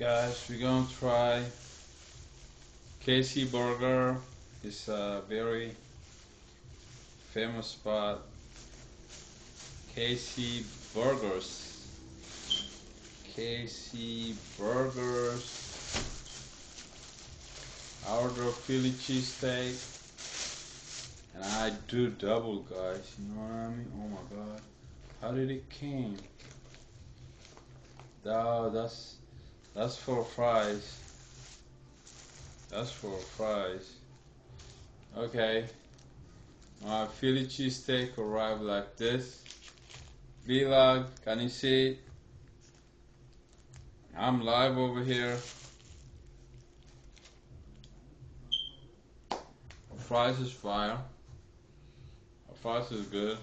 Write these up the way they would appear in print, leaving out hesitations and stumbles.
Guys, we're gonna try KC Burger. It's a very famous spot. KC Burgers. KC Burgers. I order Philly cheesesteak. And I do double, guys. You know what I mean? Oh my god. How did it came? Oh, that's for fries. That's for fries. Okay. My Philly cheesesteak arrived like this. Vlog, can you see it? I'm live over here. Fries is fire. Fries is good.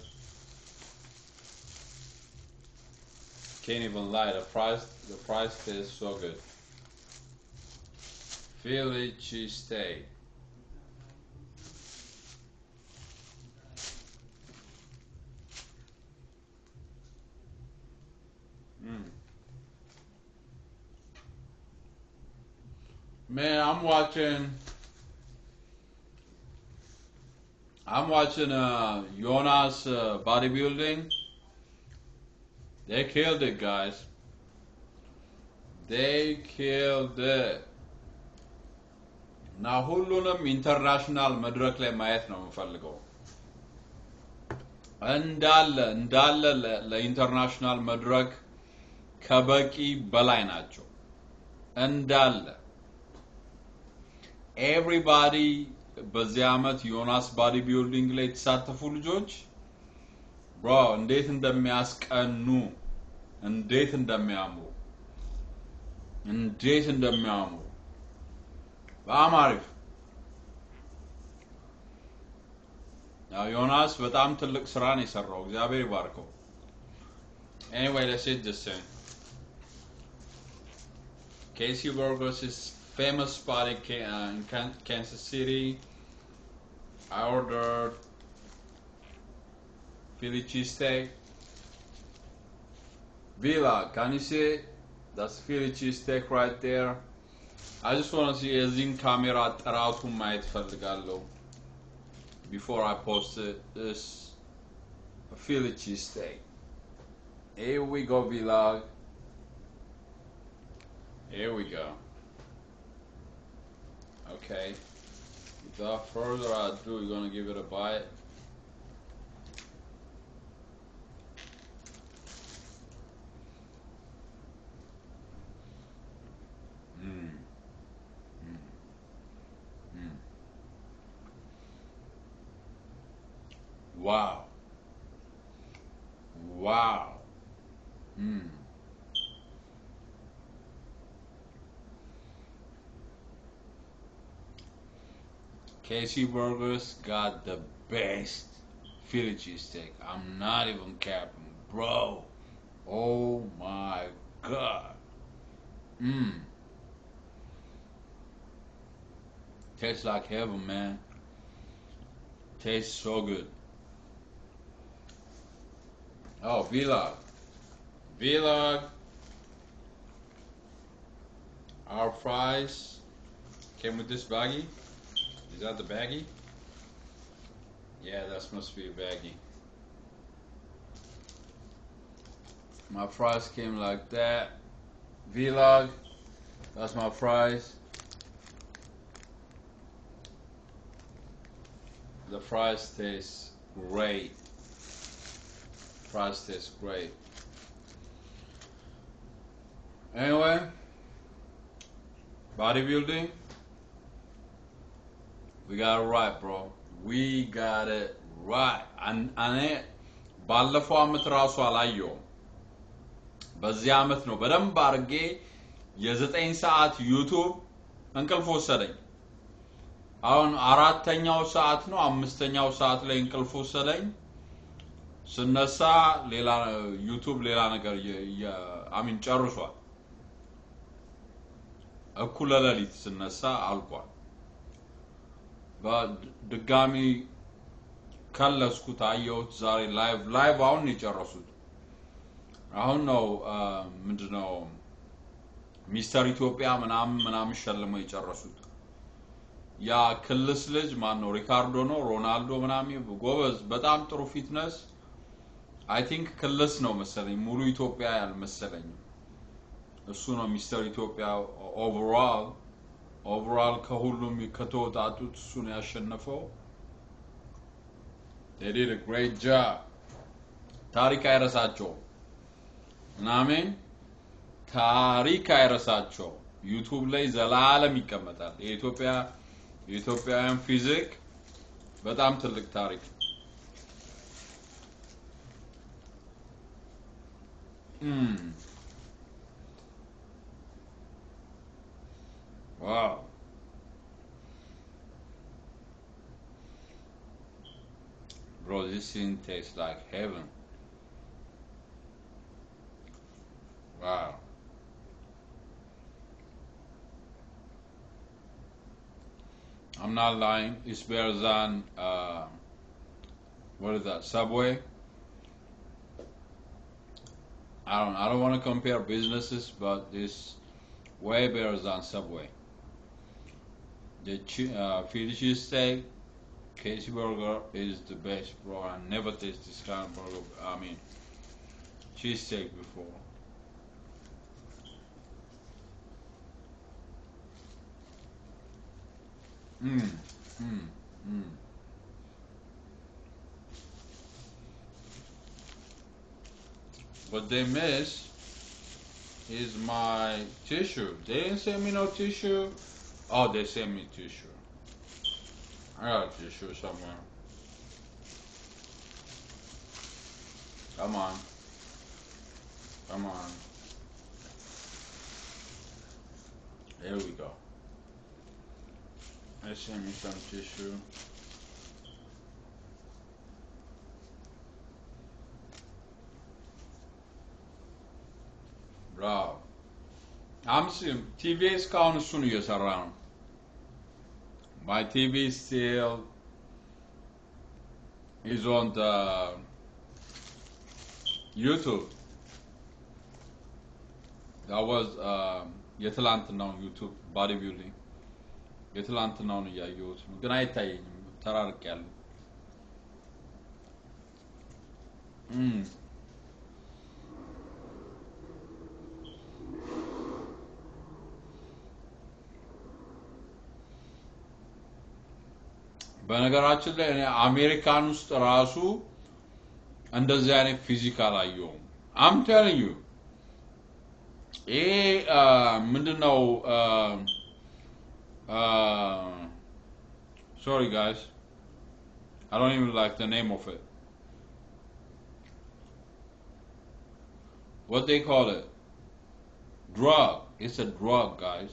Can't even lie, the fries taste so good. Philly cheesesteak. Man, I'm watching Jonas bodybuilding. They killed it, guys. They killed it. Now ሁሉንም ኢንተርናሽናል መድረክ ላይ ማየት ነው የምፈልገው እንዳለ ለኢንተርናሽናል መድረክ ከበቂ በላይ ናቸው እንዳለ everybody በዚህ አመት ዮናስ ባዲ ቢልዲንግ ላይ ተሳተፉ ልጆች bro እንዴት እንደሚያስቀኑ እንዴት እንደሚያምሩ በጣም አሪፍ ያው ዮናስ በጣም ትልቅ ስራ ነው የሰራው እግዚአብሔር ይባርከው anyway let's eat this thing KC Burgers is famous spot in Kansas City. I ordered Philly cheesesteak. Villa, can you see it? That's Philly cheesesteak right there. I just want to see የዚህን ካሜራ ጥራቱን ማየት ፈልጋለሁ before I post it. This Philly cheesesteak. Here we go, vlog. Here we go. Okay. Without further ado, we're gonna give it a bite. Wow. Wow. KC Burgers got the best Philly cheesesteak. I'm not even capping, bro. Oh my god. Tastes like heaven, man. Tastes so good. Oh, vlog. Our fries came with this baggie. Is that the baggie? Yeah, that must be a baggie. My fries came like that. Vlog. That's my fries. The fries taste great. Fries taste great. Anyway, bodybuilding. We got it right, bro. We got it right. እኔ ባለፈው አመት ራሱ አላየውም በዚህ አመት ነው በደንብ አርጌ የ9 ሰዓት ዩቲዩብ እንቅልፍ ወሰደኝ አሁን አራተኛው ሰዓት ነው አምስተኛው ሰዓት ላይ እንቅልፍ ወሰደኝ ስነሳ ሌላ ዩቲዩብ ሌላ ነገር አሚን ጨርሷል እኩለ ሌሊት ስነሳ አልቋል በድጋሚ ከለስኩት አየሁት ዛሬ ላይቭ አሁን ይጨርሱት አሁን ነው ምንድነው ሚስተር ኢትዮጵያ ምናምን ሸልመው ይጨረሱት ያ ክልስ ልጅ ማን ነው ሪካርዶ ነው ሮናልዶ ምናምን ጎበዝ በጣም ጥሩ ፊትነስ I think ክልስ ነው መሰለኝ ሙሉ ኢትዮጵያ ያልመሰለኝ እሱ ነው ሚስተር ኢትዮጵያ overall ከሁሉም ከተወጣጡት እሱ ነው ያሸነፈው they did a great job ታሪክ አይረሳቸው አሜን ታሪክ አይረሳቸው ዩቲዩብ ላይ ዘላለም ይቀመጣል የኢትዮጵያውያን ፊዚክ በጣም ትልቅ ታሪክ wow bro this thing tastes like heaven wow I'm not lying it's better than what is that Subway I don't want to compare businesses but this way better than Subway the Philly cheesesteak Casey burger is the best bro I never tasted this kind of burger I mean cheesesteak before What they miss is my tissue. They didn't send me no tissue. Oh, they sent me tissue. I got a tissue somewhere. Come on. Come on. There we go. They sent me some tissue. Bro. I'm seeing TV is count soon years around. My TV still is on the YouTube. That was የትላንትናው YouTube bodybuilding. የትላንትናው ነው ያየሁት ግን አይታየኝም ተራርቄያለሁ በነገራችን ላይ እኔ አሜሪካን ውስጥ ራሱ እንደዚህ አይነት ፊዚካል አየሁም I'm telling you ምንድነው sorry guys I don't even like the name of it what they call it drug it's a drug guys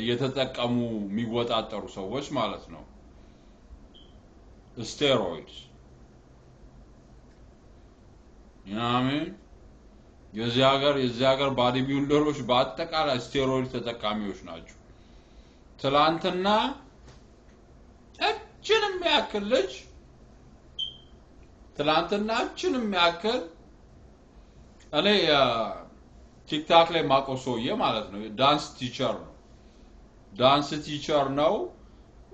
እየተጠቀሙ የሚወጣጠሩ ሰዎች ማለት ነው steroids you know what I mean የዚህ ሀገር ባዲ ቢልደሮች በአጠቃላይ ስቴሮይድ ተጠቃሚዎች ናቸው ትላንትና እችንም ያክል ልጅ ትላንትናችንም ያክል እኔ ቲክታክ ላይ ማቆሶዬ ማለት ነው ዳንስ ቲቸር ነው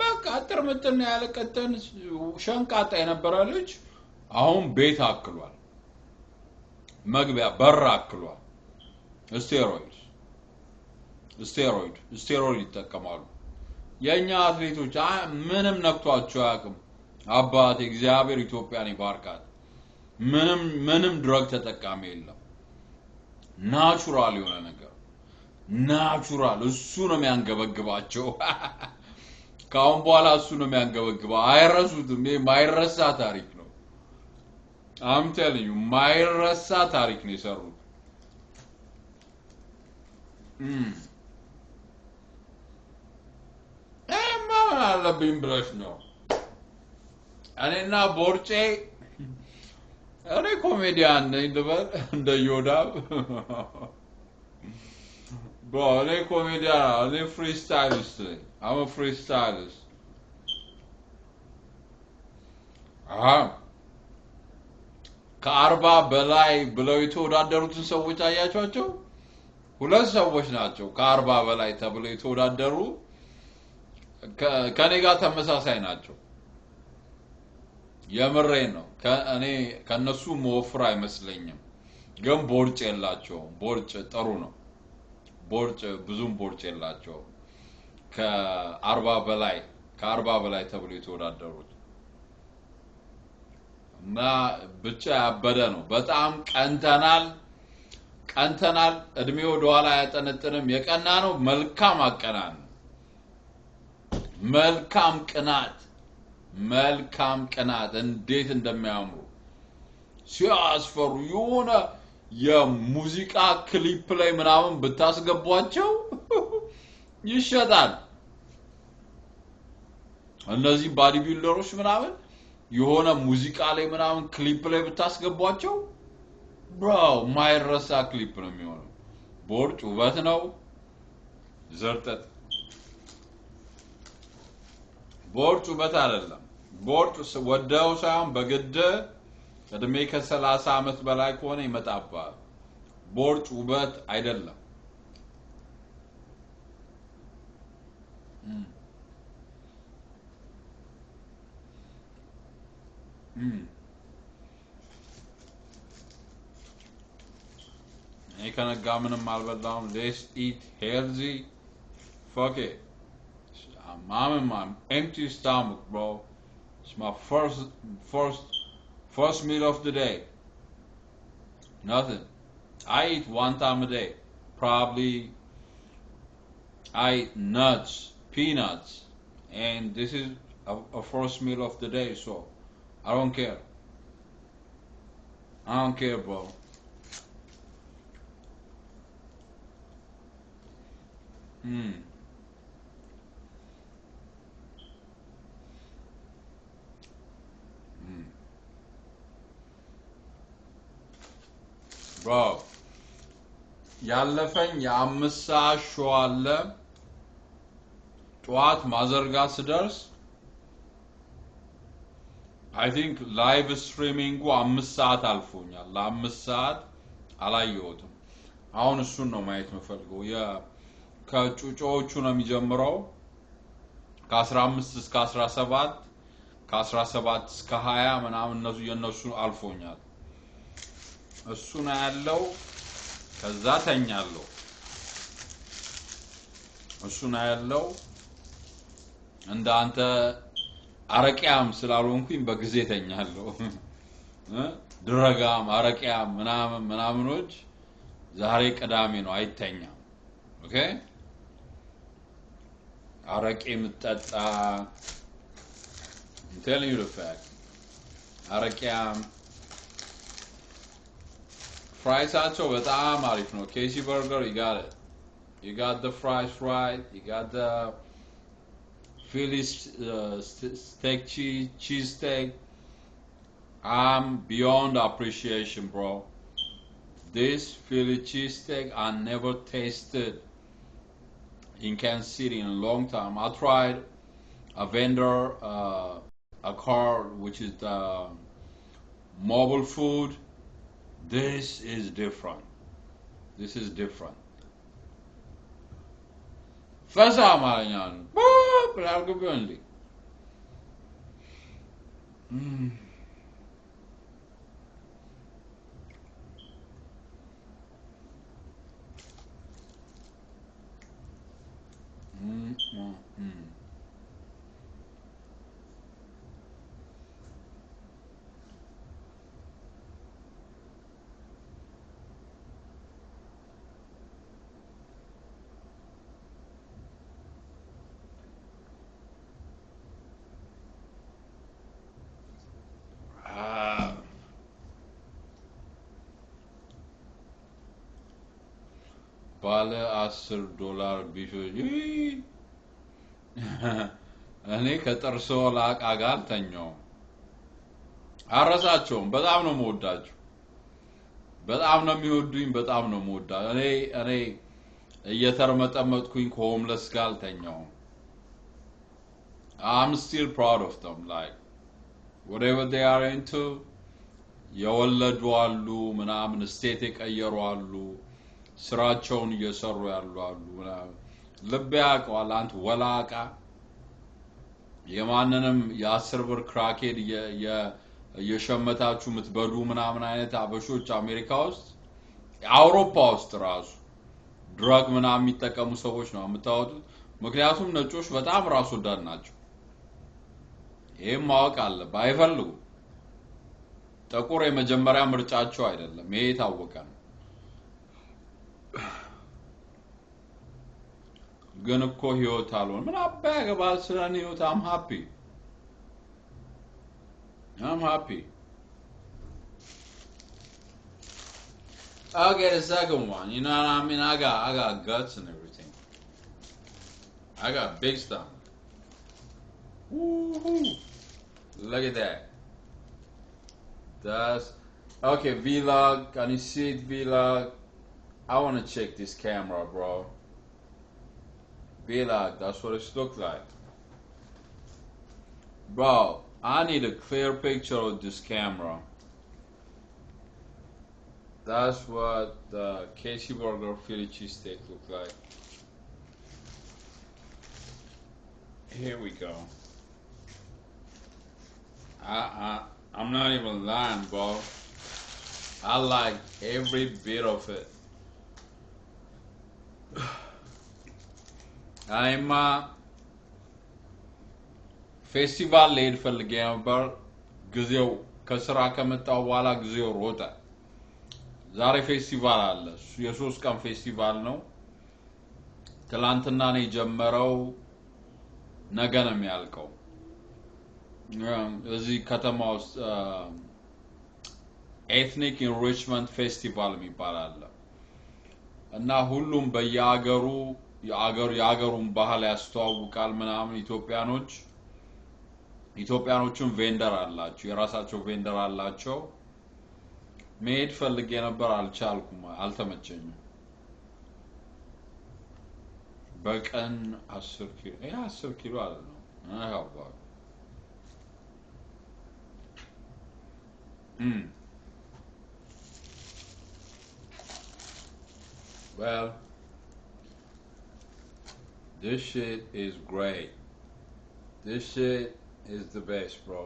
በቃ ጥርምጥና ያለቀተን ሸንቃጣ የነበረ ልጅ አሁን ቤት አክሏል መግቢያ በር አክሏል ስቴሮይድ ይጠቀማሉ የኛ አትሌቶች ምንም ነክቷቸው ያቅም አባቴ እግዚአብሔር ኢትዮጵያን ይባርካት ምንም ድረግ ተጠቃሚ የለም ናቹራል የሆነ ነገር ናቹራል እሱ ነው የሚያንገበግባቸው ካሁን በኋላ እሱ ነው የሚያንገበግባው አይረሱትም የማይረሳ ታሪክ ነው I'm telling you ማይረሳ ታሪክ ነው የሰሩት ማን አለብኝ ብለሽ ነው እኔና ቦርጬ እኔ ኮሜዲያን ነኝ ልበል እንደ ዮዳብ bro እኔ ኮሜዲያን እኔ ፍሪስታይሊስት ነኝ I'm a freestylist ከ40 በላይ ብለው የተወዳደሩትን ሰዎች አያቻቸው ሁለት ሰዎች ናቸው ከ40 በላይ ተብለው የተወዳደሩ ከኔ ጋር ተመሳሳይ ናቸው የምሬ ነው እኔ ከነሱ መወፍር አይመስለኝም ግን ቦርጭ የላቸውም ቦርጭ ጥሩ ነው ቦርጭ ብዙም ቦርጭ የላቸው ከ40 በላይ ተብለው የተወዳደሩት እና ብቻ ያበደ ነው በጣም ቀንተናል እድሜው ወደኋላ ያጠነጥንም የቀና ነው መልካም አቀናን መልካም ቅናት እንዴት እንደሚያምሩ ሲያስፈሩ የሆነ የሙዚቃ ክሊፕ ላይ ምናምን ብታስገቧቸው ይሸጣል እነዚህ ባዲ ቢልደሮች ምናምን የሆነ ሙዚቃ ላይ ምናምን ክሊፕ ላይ ብታስገቧቸው ብሮ ማይረሳ ክሊፕ ነው የሚሆነው ቦርጭ ውበት ነው ዘርጠት ቦርጭ ውበት አይደለም ቦርጭ ወደው ሳይሆን በግድ እድሜ ከ30 አመት በላይ ከሆነ ይመጣባል ቦርጭ ውበት አይደለም I can't go in the let's eat healthy. Fuck it. I'm in my empty stomach, bro. It's my first meal of the day. Nothing. I eat one time a day. Probably I eat nuts, peanuts, and this is a first meal of the day, so I don't care. I don't care, bro. Bro, ያለፈኝ የ5 ሰዓት ሾው አለ ጧት ማዘርጋ ስደርስ I think live streaming 5 ሰዓት አልፎኛል ለ5 ሰዓት አላየሁትም አሁን እሱን ነው ማየት መፈልገው ከጩጮቹ ነው የሚጀምረው ከ15 እስከ 17 ከ17 እስከ 20 ምናምን የነሱ አልፎኛል እሱ ነው ያለው ከዛ ተኛለሁ እሱ ነው ያለው እንዳንተ አረቂያም ስላልሆንኩኝ በጊዜ ተኛለሁ ድረጋም አረቂያም ምናምኖች ዛሬ ቅዳሜ ነው አይተኛም ኦኬ አረቂ ምጠጣ I'm telling you the fact አረቂያም fries አቸው በጣም አሪፍ ነው KC burger you got the fries fried you got the Philly steak cheese steak I'm beyond appreciation bro this Philly cheese steak I never tasted in Kansas City in a long time I tried a vendor a car which is the mobile food this is different ፈሳ ማኛን ብላልኩብንሊ ባለ $10 ቢሾይ እኔ ከጥርሶ ላቃ ጋር ተኛው አረሳቸውም በጣም ነው የምወዳቸው በጣም ነው የሚወዱኝ በጣም ነው የምወዳቸው እኔ እየተርመጠመጥኩኝ ከሆምለስ ጋር ተኛው I'm still proud of them like whatever they are into የወለዱ አሉ ምናምን ስቴት የቀየሩ አሉ ስራቸውን እየሰሩ ያሉ አሉ ልብ ያውቀዋል አንተ ወላቃ የማንንም የ10 ብር ክራኬድ የሸመታችሁ ምትበሉ ምናምን አይነት አበሾች አሜሪካ ውስጥ አውሮፓ ውስጥ ራሱ ድራግ ምናምን የሚጠቀሙ ሰዎች ነው የምታወጡት ምክንያቱም ነጮች በጣም ራስ ወዳድ ናቸው ይሄም ማወቅ አለ ባይፈልጉ ጥቁር የመጀመሪያ ምርጫቸው አይደለም ይሄ ታወቀ ነው ግን እኮ ህይወት አልሆነ ምን አባ ያገባል ስለኔ ህይወት I'm happy I'll get a second one you know what I mean I got guts and everything I got big stuff Woohoo look at that that's okay vlog can you see it vlog I want to check this camera bro vlog that's what it looks like bro I need a clear picture of this camera that's what the Casey Burger Philly cheesesteak look like here we go I'm not even lying bro I like every bit of it I'm ፌስቲቫል ሌድ ፈልጌ ነበር ጊዜው ከስራ ከመጣው በኋላ ጊዜው ሮጠ ዛሬ ፌስቲቫል አለ የ3 ቀን ፌስቲቫል ነው ትላንትና ነው የጀመረው ነገ ነው የሚያልቀው እዚህ ከተማ ውስጥ ኤትኒክ ኢንሪችመንት ፌስቲቫል የሚባል አለ እና ሁሉም በየአገሩ የአገሩን ባህል ያስተዋውቃል ምናምን ኢትዮጵያኖቹም ቬንደር አላቸው የራሳቸው ቬንደር አላቸው መሄድ ፈልጌ ነበር አልቻልኩም አልተመቸኝም በቀን 10 ኪሎ 10 ኪሎ አይደለም አሃባ well this shit is great this shit is the best bro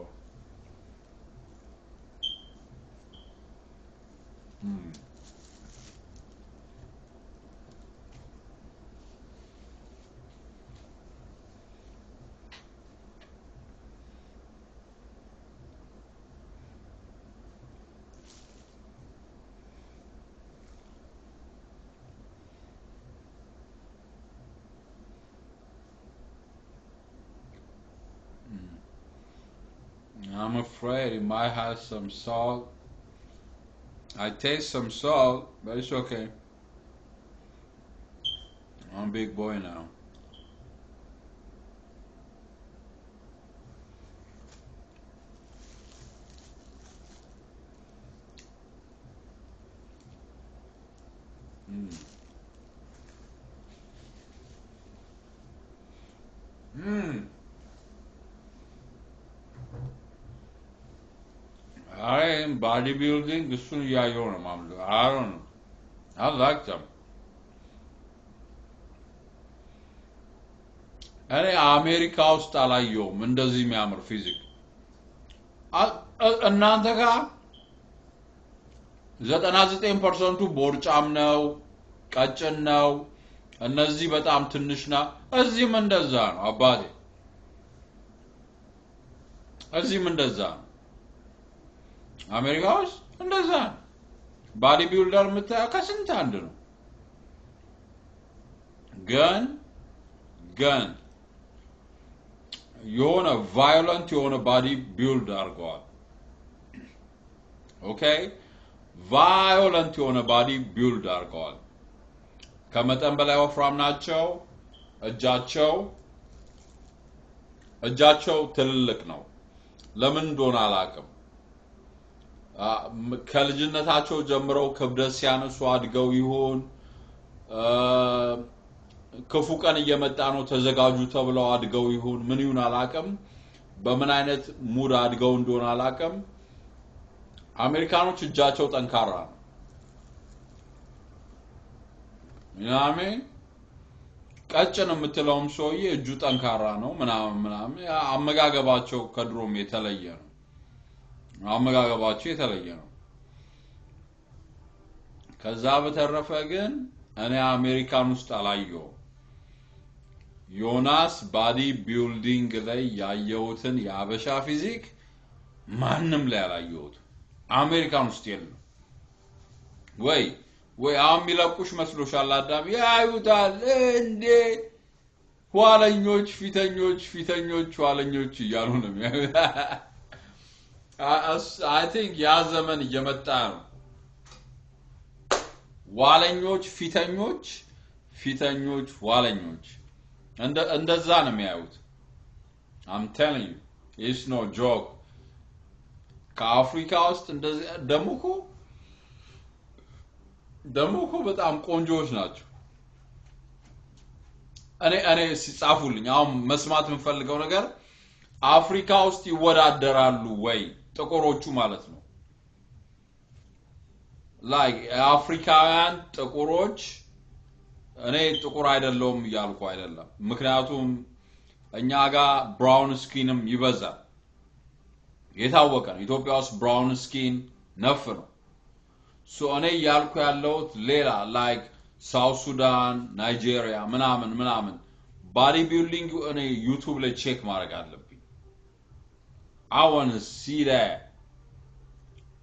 I'm afraid it might have some salt. I taste some salt, but it's okay. I'm a big boy now. I am bodybuilding. This one, yeah, you know, I don't know. I like them. እኔ አሜሪካ ውስጥ አላየውም እንደዚህ የሚያምር ፊዚክ እናንተ ጋር 99% ቦርጫም ነው ቀጭን ነው እነዚህ በጣም ትንሽና እዚህም እንደዛ ነው አባቴ እዚህም እንደዛ ነው አሜሪካ ውስጥ እንደዛ ባዲ ቢልደር የምታየው ከስንት አንድ ነው ግን የሆነ ቫዮለንት የሆነ ባዲ ቢልድ አድርገዋል ኦኬ ቫዮለንት የሆነ ባዲ ቢልድ አድርገዋል ከመጠን በላይ ወፍራም ናቸው እጃቸው ትልልቅ ነው ለምን እንደሆነ አላውቅም ከልጅነታቸው ጀምረው ክብደት ሲያነሱ አድገው ይሆን ክፉ ቀን እየመጣ ነው ተዘጋጁ ተብለው አድገው ይሆን ምን ይሁን አላውቅም በምን አይነት ሙድ አድገው እንደሆነ አላውቅም አሜሪካኖች እጃቸው ጠንካራ ነው you know what I mean ቀጭን የምትለውም ሰውዬ እጁ ጠንካራ ነው ምናምን አመጋገባቸው ከድሮም የተለየ ነው አመጋገባቸው የተለየ ነው ከዛ በተረፈ ግን እኔ አሜሪካን ውስጥ አላየው ዮናስ ባዲ ቢልዲንግ ላይ ያየሁትን ያበሻ ፊዚክ ማንንም ላይ አላየሁት አሜሪካን ውስጥ የለም ወይ አሚለቁሽ መስሎሻል አዳም ያዩታል እንዴ ኋለኞች ፊተኞች ኋለኞች እያሉ ነው I think ያ ዘመን እየመጣ ነው ኋለኞች ፊተኞች ኋለኞች እንደዛ ነው የሚያዩት I'm telling you it's no joke ከአፍሪካ ውስጥ እንደዚህ ደሞኮ በጣም ቆንጆዎች ናቸው እኔ ሲጻፉልኝ አሁን መስማት የምፈልገው ነገር አፍሪካ ውስጥ ይወዳደራሉ ወይ ጥቁሮቹ ማለት ነው like አፍሪካውያን ጥቁሮች እኔ ጥቁር አይደለም ይያልኩ አይደለም ምክንያቱም እኛ ጋር ብራውን ስኪንም ይበዛል የታወቀ ነው ኢትዮጵያ ውስጥ ብራውን ስኪን ነፍ ነው so እኔ ያልኩ ያለው ሌላ like South Sudan Nigeria ምናምን body building እኔ YouTube ላይ ቼክ ማድረግ አለብኝ I want to see that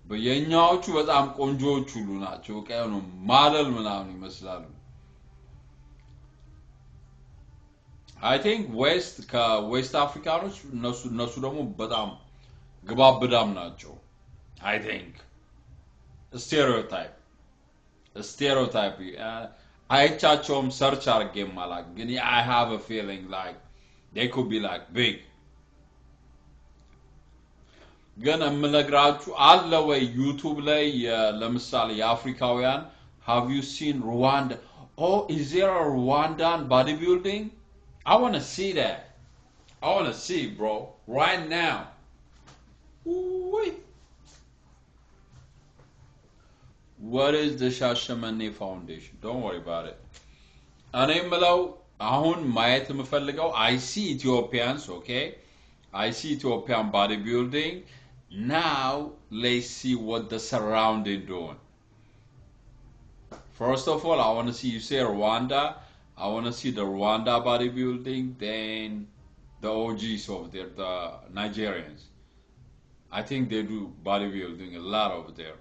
በየኛዎቹ በጣም ቆንጆዎች ሁሉ ናቸው ቀኑ ማደል ምናምን ይመስላሉ I think West Africanoች እነሱ ደግሞ በጣም ግባብዳም ናቸው I think a stereotype አይቻቸውም ሰርች አርጌም ማላክ ግን I have a feeling like they could be like big ግን እምነግራችሁ አለ ወይ YouTube ላይ ለምሳሌ የአፍሪካውያን have you seen Rwanda oh is there a Rwandan bodybuilding I want to see that I want to see bro right now Ooh. What is the Shashamane Foundation? Don't worry about it. Anemelo, ahun ማየት የምፈልገው I see Ethiopians, okay? I see Ethiopian bodybuilding. Now, let's see what the surrounding doing. First of all, I want to see you say Rwanda. I want to see the Rwanda bodybuilding, then the OGs over there, the Nigerians. I think they do bodybuilding a lot over there.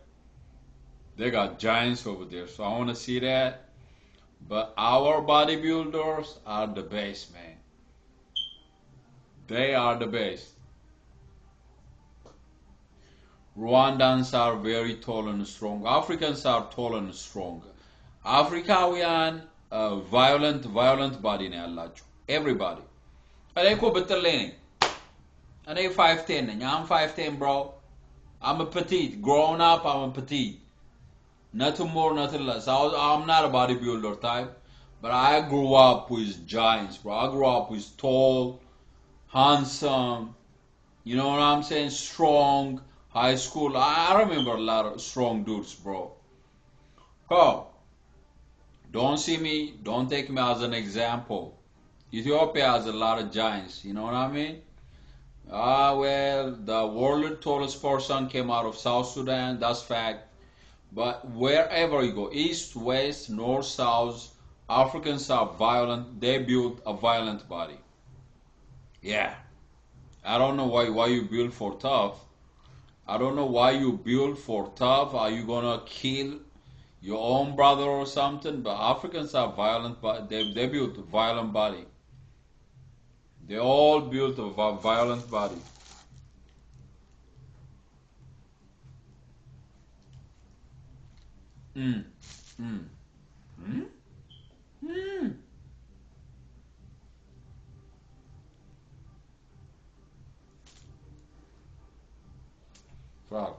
They got giants over there, so I want to see that. But our bodybuilders are the best, man. They are the best. Rwandans are very tall and strong. Africans are tall and strong. African violent body ne allachu. Everybody. I ko betlene. I 5'10". I'm 5'10", bro. I'm a petite. Grown up, I'm a petite. Nothing more, nothing less. I'm not a bodybuilder type, but I grew up with giants, bro. I grew up with tall, handsome, you know what I'm saying? Strong, high school. I remember a lot of strong dudes, bro. Oh, don't see me, don't take me as an example. Ethiopia has a lot of giants, you know what I mean? Well, the world's tallest person came out of South Sudan, that's fact. But wherever you go, east, west, north, south, Africans are violent. They build a violent body. Yeah. I don't know why you build for tough. I don't know why you build for tough. Are you gonna kill your own brother or something? But Africans are violent, but they build a violent body. They all build a violent body. Frog.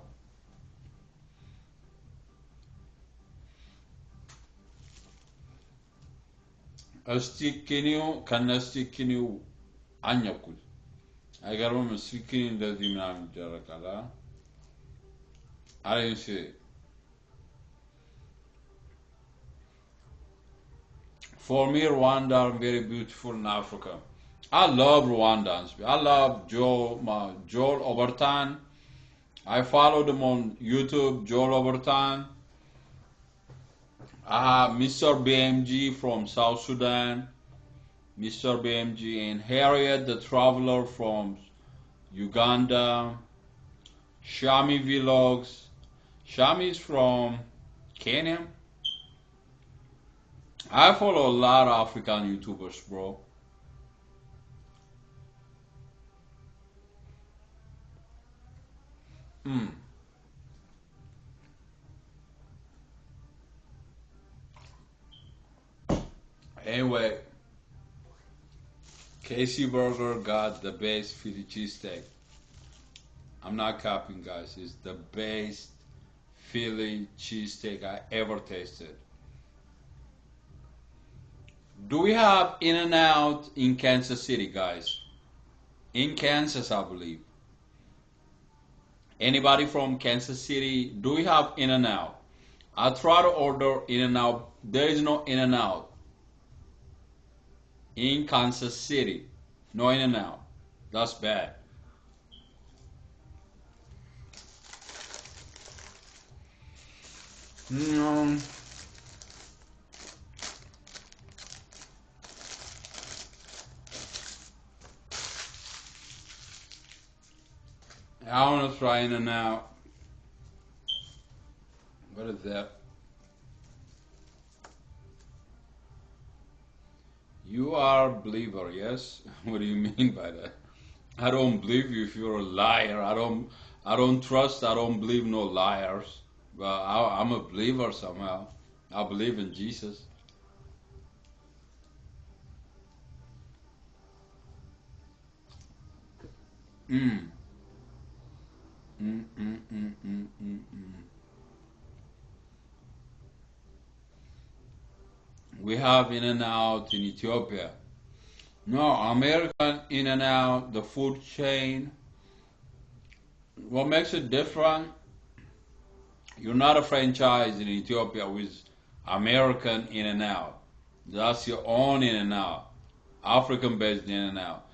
እስቲኪኒው ከነስቲኪኒው አኘኩት አይገርምም እስቲኪኒ እንደዚህ ምናምን ይደረጋል አይሽ For me, Rwanda are very beautiful in Africa. I love Rwandans. I love Joel Obertan. I follow them on YouTube, Joel Obertan. I have Mr. BMG from South Sudan, Mr. BMG, and Harriet the Traveler from Uganda, Shami Vlogs. Shami is from Kenya. I follow a lot of African YouTubers, bro. Hmm. Anyway, Casey Burger got the best Philly cheesesteak. I'm not copying, guys. It's the best Philly cheesesteak I ever tasted. Do we have In and Out in Kansas City, guys? In Kansas, I believe. Anybody from Kansas City? Do we have In and Out? I try to order In and Out. There is no In and Out in Kansas City. No In and Out. That's bad. Mm, I want to try In and Out. What is that? You are a believer, yes? What do you mean by that? I don't believe you if you're a liar. I don't trust, I don't believe no liars. But I'm a believer somehow. I believe in Jesus. Mm. Mm, mm, mm, mm, mm, mm. We have In and Out in Ethiopia. No, American In and Out, the food chain. What makes it different? You're not a franchise in Ethiopia with American In and Out. That's your own In and Out, African based In and Out.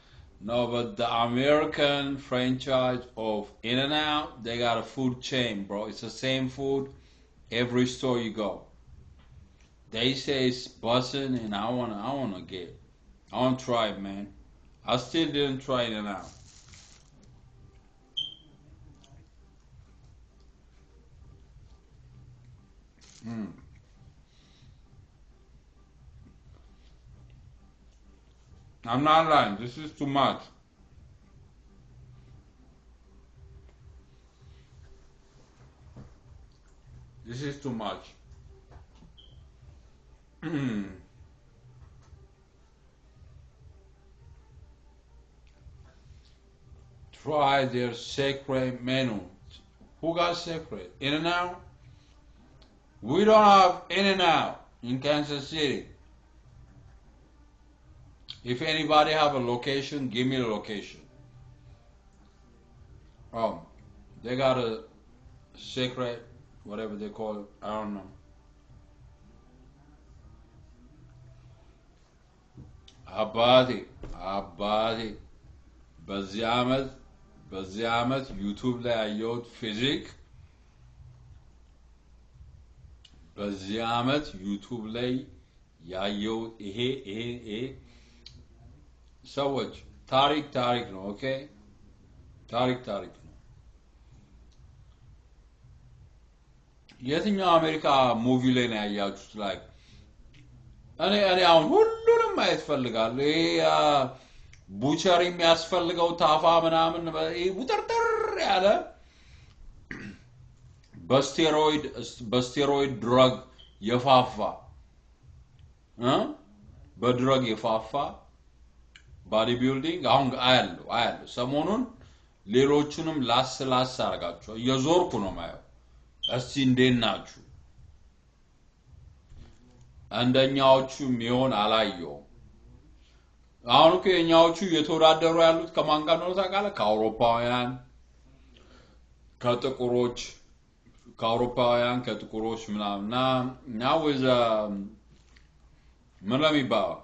No, but the American franchise of In and Out, they got a food chain, bro. It's the same food every store you go. They say it's bussin', and I wanna get, I wanna try it, man. I still didn't try In and Out. Mm. I'm not lying. This is too much. This is too much. Try their secret menu. Who got secret? In and Out? We don't have In and Out in Kansas City. If anybody have a location, give me the location. Um, they got a secret, whatever they call it. I don't know. አባቴ አባቴ በዚህ አመት በዚህ አመት ዩቱብ ላይ ያየሁት ፊዚክ በዚህ አመት ዩቱብ ላይ ያየሁት ይሄ ሰዎች ታሪክ ታሪክ ነው። ኦኬ ታሪክ ታሪክ ነው። የትኛው አሜሪካ ሙቪ ላይ ነው ያያችሁት? ላይ እኔ አሁን ሁሉንም ማየት ፈልጋለሁ። ይሄ ቡቸር የሚያስፈልገው ታፋ ምናምን ውጥርጥር ያለ በስቴሮይድ ድረግ የፋፋ እ በድረግ የፋፋ ባዲ ቢልዲንግ አሁን አያለሁ ሰሞኑን ሌሎቹንም ላስ አረጋቸው እየዞርኩ ነው ማየው። እስቲ እንዴት ናችሁ? አንደኛዎቹ ሚሆን አላየውም። አሁን እኮ የኛዎቹ እየተወዳደሩ ያሉት ከማን ጋር ነው ታውቃለህ? ከአውሮፓውያን፣ ከጥቁሮች ከአውሮፓውያን ከጥቁሮች ምናምና now is ምን ለሚባለው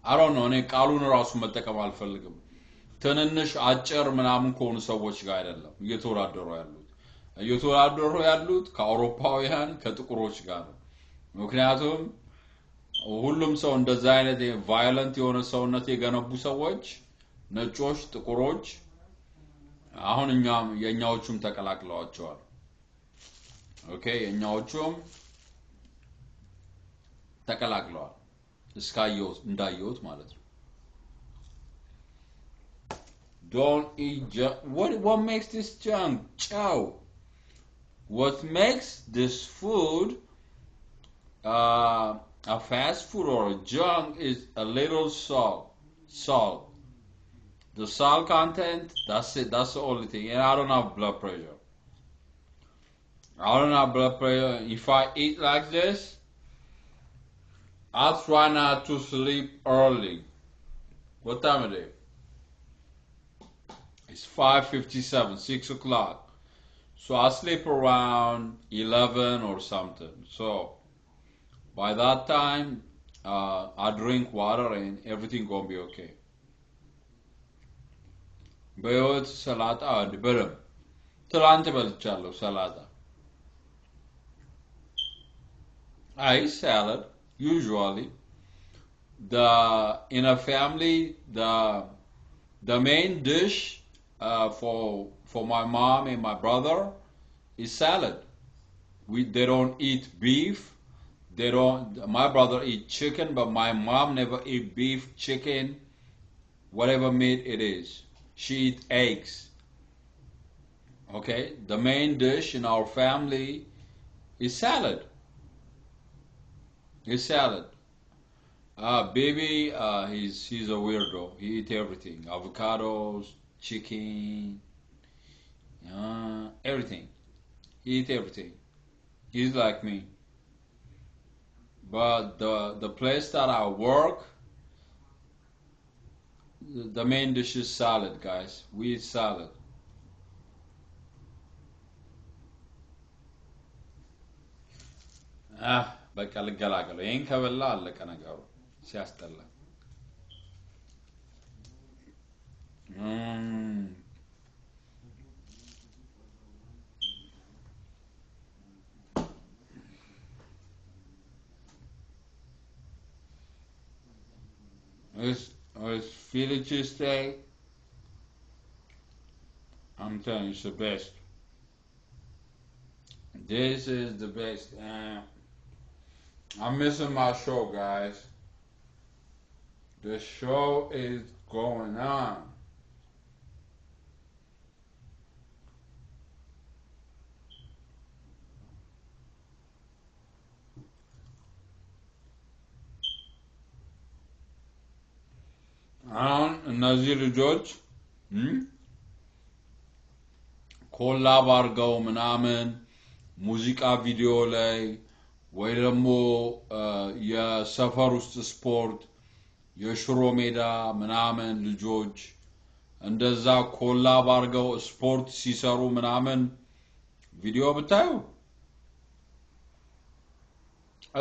I don't know እኔ ቃሉን ራሱ መጠቀም አልፈልግም ትንንሽ አጭር ምናምን ከሆኑ ሰዎች ጋር አይደለም እየተወዳደሩ ያሉት ከአውሮፓውያን ከጥቁሮች ጋር ነው ምክንያቱም ሁሉም ሰው እንደዛ አይነት ቫዮለንት የሆነ ሰውነት የገነቡ ሰዎች ነጮች ጥቁሮች አሁን የኛዎቹም ተቀላቅለዋቸዋል ኦኬ የኛዎቹም ተቀላቅለዋል እስካየው እንዳየውት ማለት ነው don't eat what makes this junk chow what makes this food a fast food or a junk is a little salt the salt content that's it that's the only thing and I don't have blood pressure if I eat like this I'll try not to sleep early what time is it it's 5:57 6 o'clock so I sleep around 11 or something so by that time I drink water and everything gonna be okay በህይወት ሰላጣ በደም ትላንት በልቻለሁ ሰላጣ I eat salad usually in a family the main dish for my mom and my brother is salad they don't eat beef my brother eat chicken but my mom never eat beef chicken whatever meat it is she eat eggs okay the main dish in our family is salad baby he's a weirdo he eat everything avocados chicken everything he eat everything he's like me but the place that I work the main dish is salad guys we eat salad በቃ ልገላገለው ይሄን ከበላ አለቀ ነገሩ ሲያስጠላ It's Philly cheesesteak. I'm telling you, it's the best. This is the best. I'm missing my show, guys. The show is going on. አሁን እነዚህ ልጆች ኮላብ አድርገው ምናምን ሙዚቃ ቪዲዮ ላይ ወይ ደግሞ የሰፈር ውስጥ ስፖርት የሽሮ ሜዳ ምናምን ልጆች እንደዛ ኮላብ አድርገው ስፖርት ሲሰሩ ምናምን ቪዲዮ ብታዩ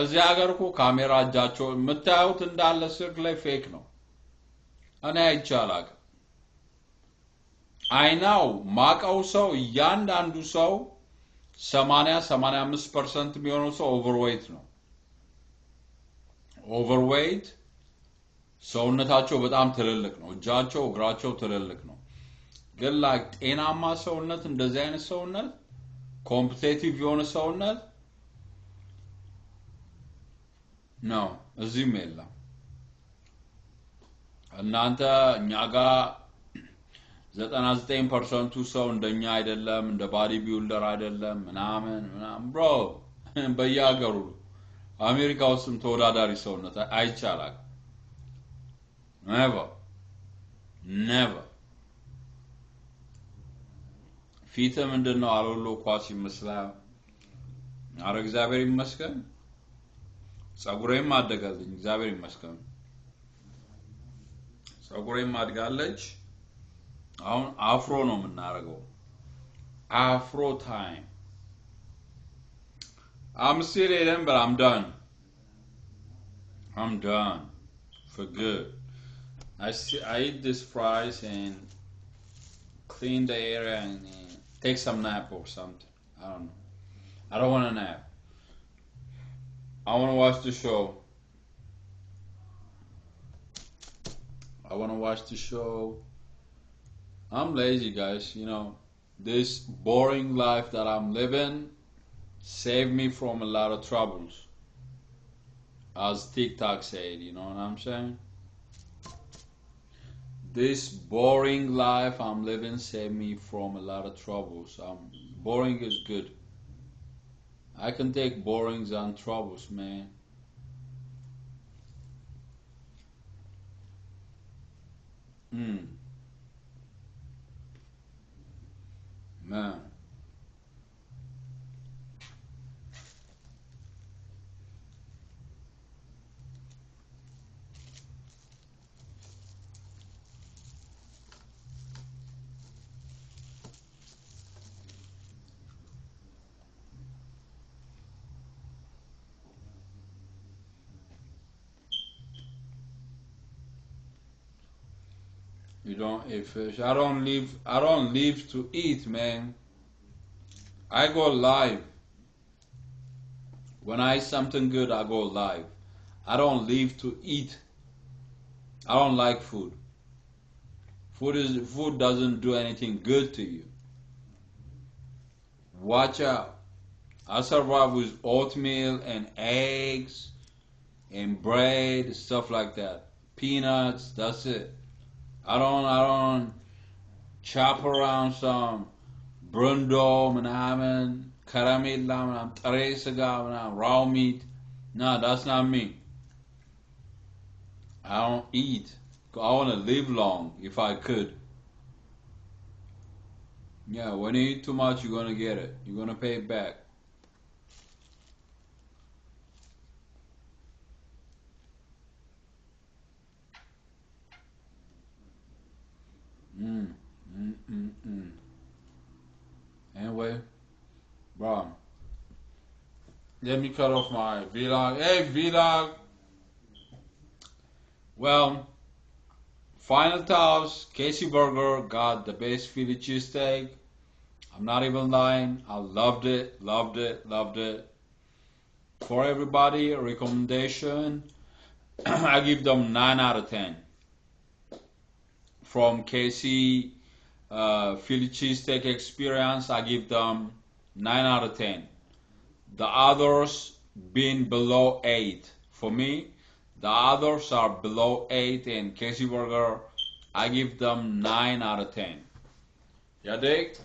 እዚህ ሀገር እኮ ካሜራ እጃቸው የምታዩት እንዳለ ስልክ ላይ ፌክ ነው እኔ አይቻላቅ አይናው ማቀው ሰው ያንዳንዱ ሰው 85% የሚሆነው ሰው ኦቨርዌይት ነው ኦቨርዌይት ሰውነታቸው በጣም ትልልቅ ነው እጃቸው እግራቸው ትልልቅ ነው ግን ላይ ጤናማ ሰውነት እንደዚህ አይነት ሰውነት ኮምፒቲቲቭ የሆነ ሰውነት ነው እዚህም የለም እናንተ እኛ ጋር 99% ሰው እንደኛ አይደለም እንደ ባዲ ቢልደር አይደለም ምናምን ብሮ በያገሩ አሜሪካ ውስጥም ተወዳዳሪ ሰውነት አይቻላል never ፊት ምንድነው አሎሎ ኳስ ይመስላል አረ እግዚአብሔር ይመስገን ጸጉሬም አደጋልኝ እግዚአብሔር ይመስገን ጸጉሬም አድጋለች አሁን አፍሮ ነው የምናረገው afro time I'm still in but I'm done I'm done for good. I eat this fries and clean the area and take some nap or something. I don't know. I don't want to nap. I want to watch the show. I want to watch the show. I'm lazy, guys. This boring life that I'm living saved me from a lot of troubles. As TikTok said, you know what I'm saying? This boring life I'm living saved me from a lot of troubles. Boring is good. I can take borings and troubles, man. Mm, man. You don't eat fish. I don't live to eat, man. I go live. When I eat something good, I go live. I don't live to eat. I don't like food. Food doesn't do anything good to you. Watch out. I survive with oatmeal and eggs and bread, stuff like that. Peanuts, that's it. I don't chop around some brundo ምናምን ከረሜላ ምናምን ጥሬ ስጋ ምናምን raw meat. No, that's not me. I don't eat. I want to live long if I could. Yeah, when you eat too much, you're gonna get it. You're gonna pay it back. Mm, mm, mm, mm. Anyway, bro, let me cut off my vlog. Hey, vlog. Well, final thoughts. Casey Burger got the best Philly cheesesteak. I'm not even lying. I loved it, loved it, loved it. For everybody, a recommendation. I give them 9 out of 10. From Casey Philly cheesesteak experience, I give them 9 out of 10. The others being below 8. For me, the others are below 8, and Casey Burger, I give them 9 out of 10. Yeah, dig?